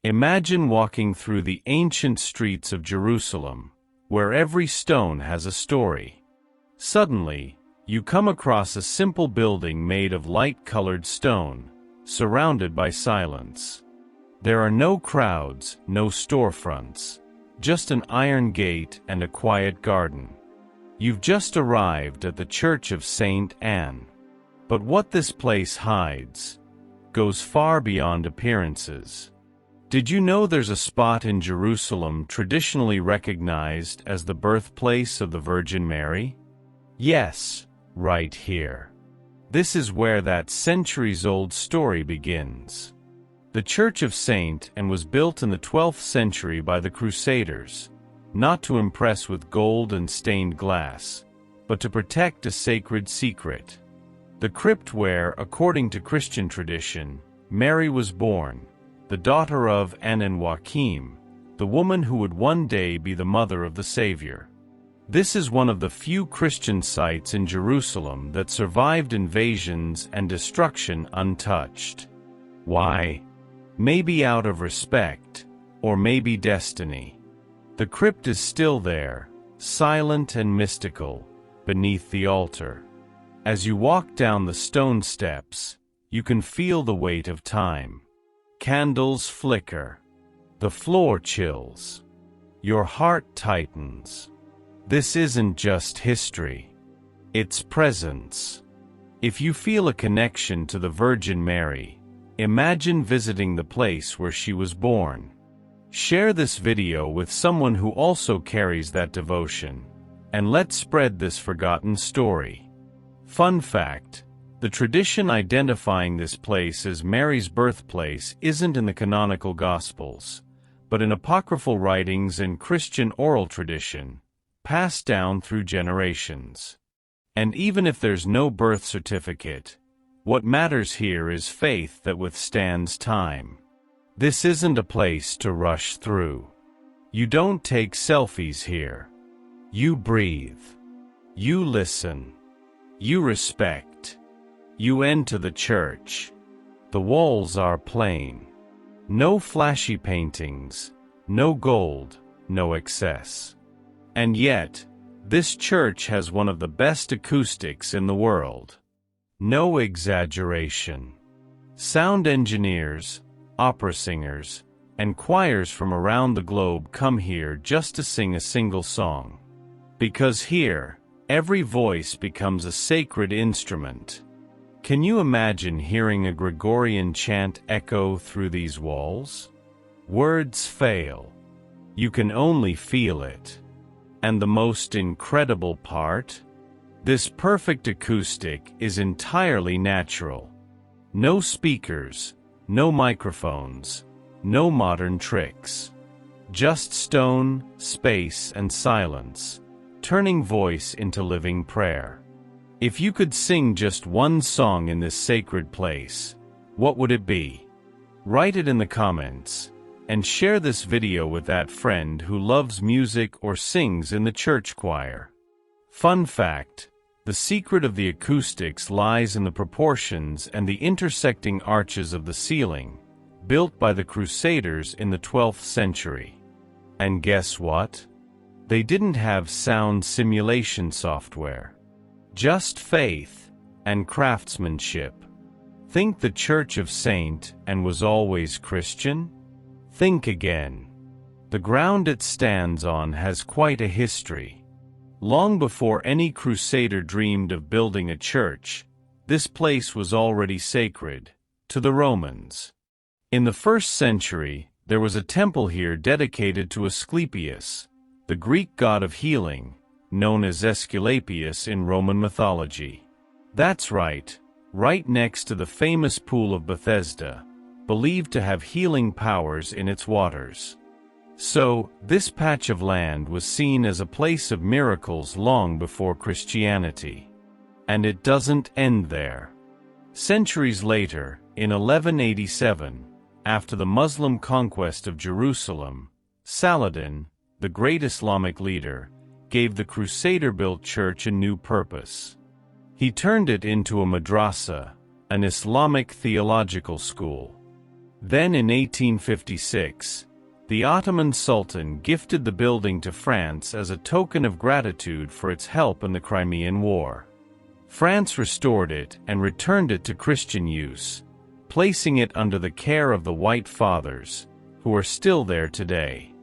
Imagine walking through the ancient streets of Jerusalem, where every stone has a story. Suddenly, you come across a simple building made of light-colored stone, surrounded by silence. There are no crowds, no storefronts, just an iron gate and a quiet garden. You've just arrived at the Church of St. Anne. But what this place hides goes far beyond appearances. Did you know there's a spot in Jerusalem traditionally recognized as the birthplace of the Virgin Mary? Yes, right here. This is where that centuries-old story begins. The Church of St. Anne was built in the 12th century by the Crusaders, not to impress with gold and stained glass, but to protect a sacred secret. The crypt where, according to Christian tradition, Mary was born, the daughter of Anne and Joachim, the woman who would one day be the mother of the Savior. This is one of the few Christian sites in Jerusalem that survived invasions and destruction untouched. Why? Maybe out of respect, or maybe destiny. The crypt is still there, silent and mystical, beneath the altar. As you walk down the stone steps, you can feel the weight of time. Candles flicker. The floor chills. Your heart tightens. This isn't just history. It's presence. If you feel a connection to the Virgin Mary, imagine visiting the place where she was born. Share this video with someone who also carries that devotion, and let's spread this forgotten story. Fun fact: the tradition identifying this place as Mary's birthplace isn't in the canonical Gospels, but in apocryphal writings and Christian oral tradition, passed down through generations. And even if there's no birth certificate, what matters here is faith that withstands time. This isn't a place to rush through. You don't take selfies here. You breathe. You listen. You respect. You enter the church. The walls are plain. No flashy paintings, no gold, no excess. And yet, this church has one of the best acoustics in the world. No exaggeration. Sound engineers, opera singers, and choirs from around the globe come here just to sing a single song. Because here, every voice becomes a sacred instrument. Can you imagine hearing a Gregorian chant echo through these walls? Words fail. You can only feel it. And the most incredible part? This perfect acoustic is entirely natural. No speakers, no microphones, no modern tricks. Just stone, space, and silence, turning voice into living prayer. If you could sing just one song in this sacred place, what would it be? Write it in the comments, and share this video with that friend who loves music or sings in the church choir. Fun fact: the secret of the acoustics lies in the proportions and the intersecting arches of the ceiling, built by the Crusaders in the 12th century. And guess what? They didn't have sound simulation software. Just faith and craftsmanship. Think the Church of St. Anne was always Christian? Think again. The ground it stands on has quite a history. Long before any Crusader dreamed of building a church, this place was already sacred to the Romans. In the 1st century, there was a temple here dedicated to Asclepius, the Greek god of healing, known as Aesculapius in Roman mythology. That's right next to the famous Pool of Bethesda, believed to have healing powers in its waters. So, this patch of land was seen as a place of miracles long before Christianity. And it doesn't end there. Centuries later, in 1187, after the Muslim conquest of Jerusalem, Saladin, the great Islamic leader, gave the Crusader-built church a new purpose. He turned it into a madrasa, an Islamic theological school. Then in 1856, the Ottoman Sultan gifted the building to France as a token of gratitude for its help in the Crimean War. France restored it and returned it to Christian use, placing it under the care of the White Fathers, who are still there today.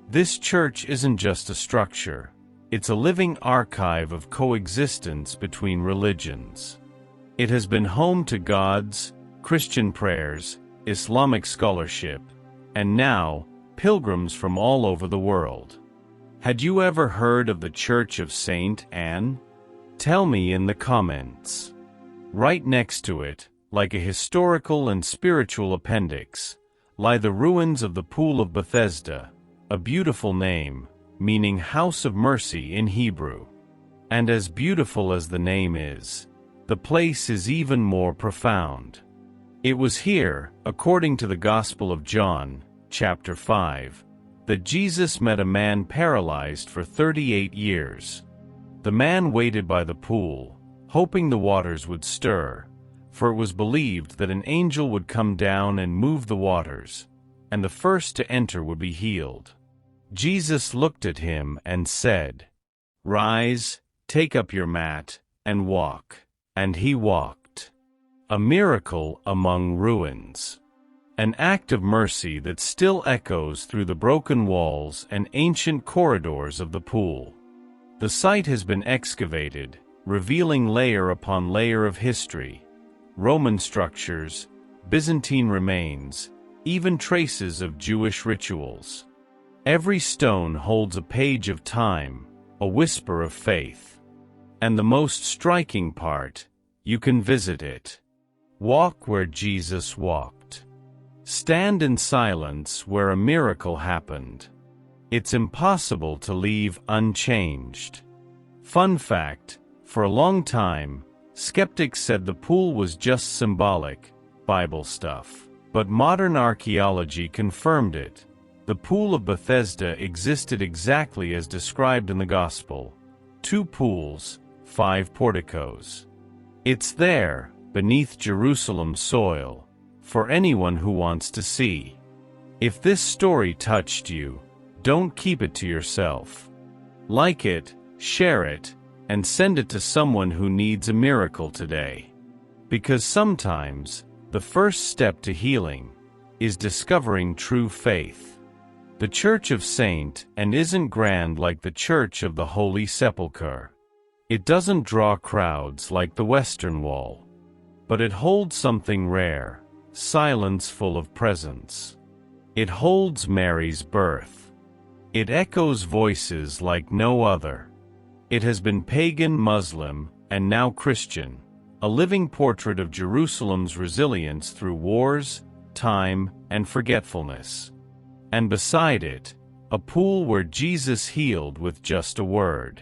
This church isn't just a structure, it's a living archive of coexistence between religions. It has been home to gods, Christian prayers, Islamic scholarship, and now, pilgrims from all over the world. Had you ever heard of the Church of Saint Anne? Tell me in the comments. Right next to it, like a historical and spiritual appendix, lie the ruins of the Pool of Bethesda, a beautiful name, meaning House of Mercy in Hebrew. And as beautiful as the name is, the place is even more profound. It was here, according to the Gospel of John, chapter 5, that Jesus met a man paralyzed for 38 years. The man waited by the pool, hoping the waters would stir, for it was believed that an angel would come down and move the waters, and the first to enter would be healed. Jesus looked at him and said, "Rise, take up your mat, and walk." And he walked. A miracle among ruins. An act of mercy that still echoes through the broken walls and ancient corridors of the pool. The site has been excavated, revealing layer upon layer of history, Roman structures, Byzantine remains, even traces of Jewish rituals. Every stone holds a page of time, a whisper of faith. And the most striking part, you can visit it. Walk where Jesus walked. Stand in silence where a miracle happened. It's impossible to leave unchanged. Fun fact, for a long time, skeptics said the pool was just symbolic, Bible stuff. But modern archaeology confirmed it. The Pool of Bethesda existed exactly as described in the Gospel. 2 pools, 5 porticos. It's there, beneath Jerusalem's soil, for anyone who wants to see. If this story touched you, don't keep it to yourself. Like it, share it, and send it to someone who needs a miracle today. Because sometimes, the first step to healing is discovering true faith. The Church of Saint Anne isn't grand like the Church of the Holy Sepulchre. It doesn't draw crowds like the Western Wall. But it holds something rare, silence full of presence. It holds Mary's birth. It echoes voices like no other. It has been pagan, Muslim, and now Christian, a living portrait of Jerusalem's resilience through wars, time, and forgetfulness. And beside it, a pool where Jesus healed with just a word.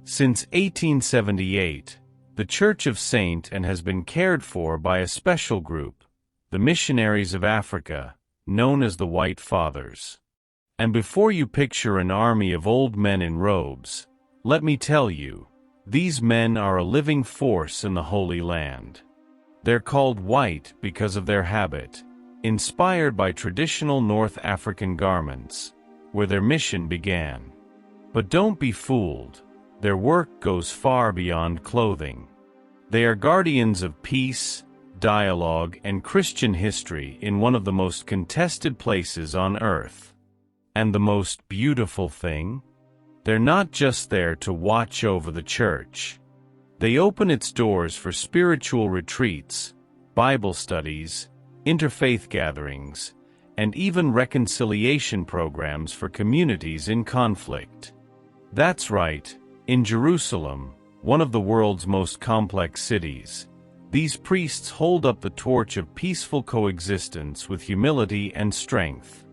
Since 1878, the Church of Saint Anne has been cared for by a special group, the Missionaries of Africa, known as the White Fathers. And before you picture an army of old men in robes, let me tell you, these men are a living force in the Holy Land. They're called white because of their habit, inspired by traditional North African garments, where their mission began. But don't be fooled, their work goes far beyond clothing. They are guardians of peace, dialogue, and Christian history in one of the most contested places on earth. And the most beautiful thing? They're not just there to watch over the church. They open its doors for spiritual retreats, Bible studies, interfaith gatherings, and even reconciliation programs for communities in conflict. That's right, in Jerusalem, one of the world's most complex cities, these priests hold up the torch of peaceful coexistence with humility and strength.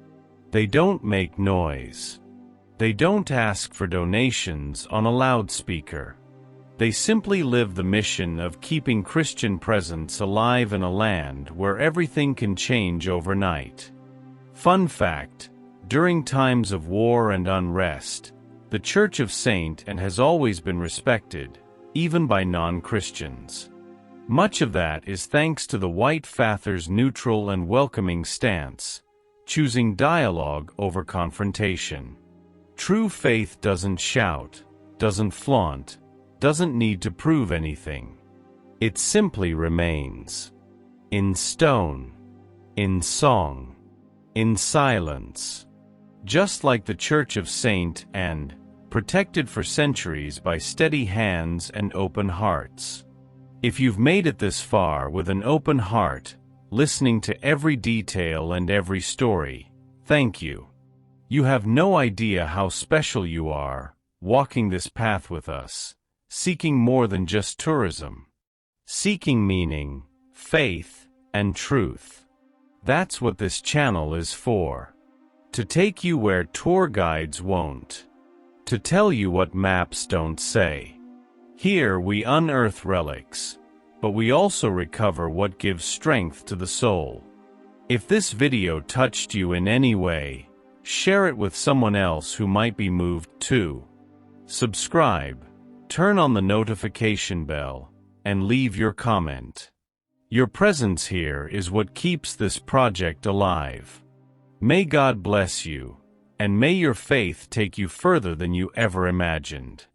They don't make noise. They don't ask for donations on a loudspeaker. They simply live the mission of keeping Christian presence alive in a land where everything can change overnight. Fun fact, during times of war and unrest, the Church of Saint Anne has always been respected, even by non-Christians. Much of that is thanks to the White Father's neutral and welcoming stance, choosing dialogue over confrontation. True faith doesn't shout, doesn't flaunt, doesn't need to prove anything. It simply remains. In stone, in song, in silence. Just like the Church of Saint and, protected for centuries by steady hands and open hearts. If you've made it this far with an open heart, listening to every detail and every story, thank you. You have no idea how special you are, walking this path with us, seeking more than just tourism. Seeking meaning, faith, and truth. That's what this channel is for. To take you where tour guides won't. To tell you what maps don't say. Here we unearth relics, but we also recover what gives strength to the soul. If this video touched you in any way, share it with someone else who might be moved too. Subscribe, turn on the notification bell, and leave your comment. Your presence here is what keeps this project alive. May God bless you, and may your faith take you further than you ever imagined.